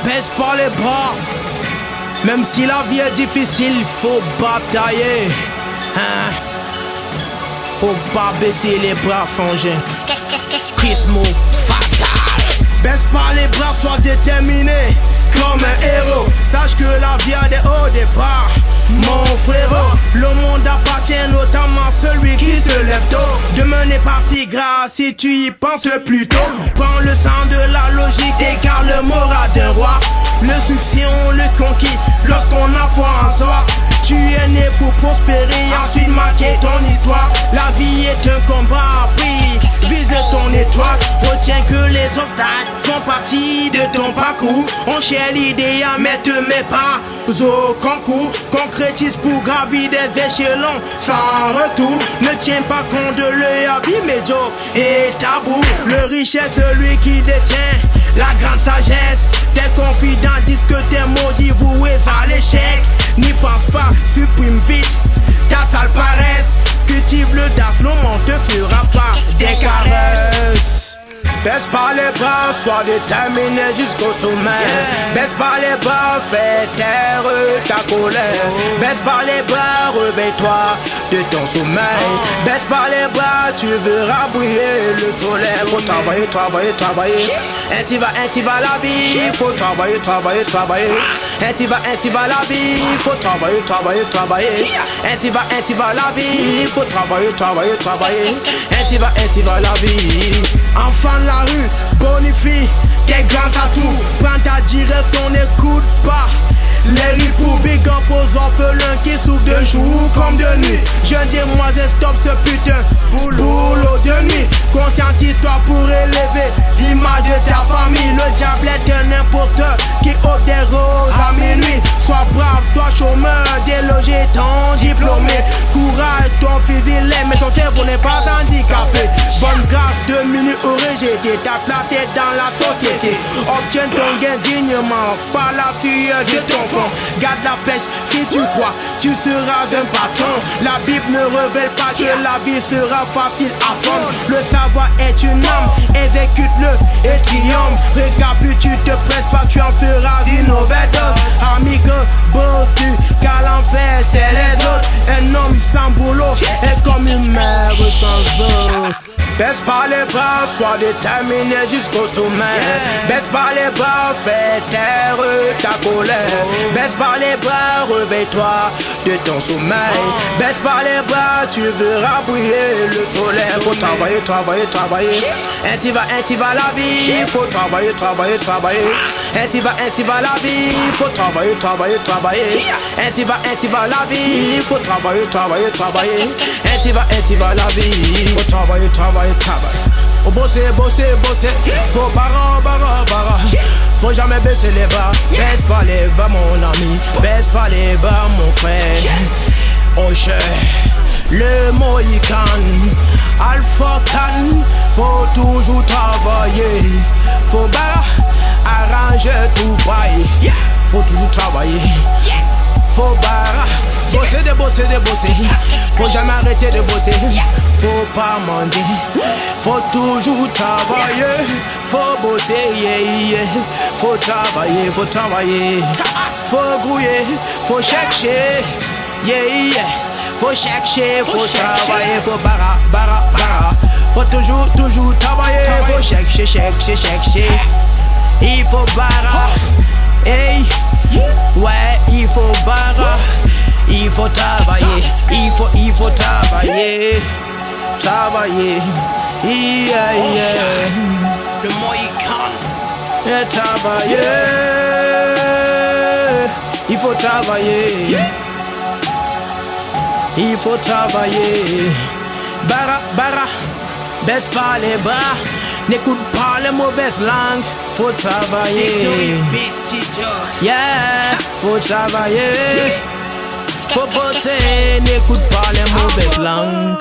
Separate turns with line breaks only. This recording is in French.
baisse pas les bras. Même si la vie est difficile, faut batailler. Hein? Faut pas baisser les bras, frangin. Prismo fatal. Baisse pas les bras, sois déterminé comme un héros. Sache que la vie a des hauts départs, mon frérot. Le monde appartient notamment à celui qui se lève tôt. Demain n'est pas si grave si tu y penses plus tôt. Prends le sens de la logique, écarte le moral d'un roi. Le succès on le conquis lorsqu'on a foi en soi. Tu es né pour prospérer, ensuite marquer ton histoire. La vie est un combat, puis vise ton étoile. Retiens que les obstacles font partie de ton parcours. On cherche l'idéal mais te mets pas au concours. Concrétise pour gravir des échelons sans retour. Ne tiens pas compte de la vie médiocre et tabou. Le riche est celui qui détient la grande sagesse. Tes confidents disent que tes maudits voués vers l'échec. N'y pense pas, supprime vite ta sale paresse. Cultive le das, le monde te fera pas des caresses. Baisse pas les bras, sois déterminé jusqu'au sommet. Baisse pas les bras, fais taire ta colère. Baisse pas les bras, réveille-toi de ton sommeil. Baisse pas les bras, tu verras briller le soleil. Faut travailler, travailler, travailler. Ainsi va la vie. Faut travailler, travailler, travailler. Ainsi va la vie. Faut travailler, travailler, travailler. Ainsi va la vie. Faut travailler, travailler, travailler. Ainsi va la vie. Enfant de la rue, bonifie tes grands atouts. Prends ta direction, n'écoute pas les ripoux. Big up aux orphelins qui souffrent de jour comme de nuit. Jeune demoiselle, stop ce putain boulot de nuit. Conscientise-toi pour élever l'image de ta famille. Le diable est un imposteur qui ôte des roses à minuit. Sois brave, toi chômeur, délogé ton diplômé. Courage, ton physique l'est, mais ton cerveau n'est pas handicapé. Bonne grâce, 2 minutes au rejeté. Ta place est dans la société. Obtiens ton gain dignement par la sueur de ton fond. Garde la pêche si tu crois, tu seras un patron. La Bible ne révèle pas que la vie sera facile à fond. Le savoir est une arme, exécute-le et triomphe. Récapitule, tu te presses pas, tu en feras une nouvelle dose. Amigo, bosse-tu, car l'enfer c'est les autres. Un homme sans boulot est comme une mère sans eau. Baisse pas les bras, sois déterminé jusqu'au sommet. Baisse pas les bras, fais taire ta colère. Baisse pas les bras, réveille-toi de ton sommeil. Baisse pas les bras, tu verras briller le soleil. Faut travailler, travailler, travailler. Ainsi va la vie. Faut travailler, travailler, travailler. Ainsi va la vie. Faut travailler, travailler, travailler. Ainsi va la vie. Faut travailler, travailler, travailler. Ainsi va la vie. Faut travailler, travailler, travailler. Oh bosser, bosser, bosser. Faut barra. Faut jamais baisser les bras. Baisse pas les bras mon ami. Baisse pas les bras mon frère. Oh cher, le Mohican Alpha Can. Faut toujours travailler. Faut arranger tout bail. Faut toujours travailler. Faut bosser de bosser. Faut jamais arrêter de bosser. Faut pas mendier. Faut toujours travailler. Faut bosser, yeah. Faut travailler. Faut grouiller. Faut chercher, yeah. Faut chercher, faut travailler. Faut barra. Faut toujours travailler. Faut chercher. Il faut barra. Hey, ouais, il faut barra. Il faut travailler. Il faut travailler. Yeah.
Le Mohican.
Et travailler. Il faut travailler. Il faut travailler. Barra. Baisse pas les bras. N'écoute pas les mauvaises langues. Faut travailler. Yeah. Faut travailler. Faut bosser. N'écoute pas les mauvaises langues.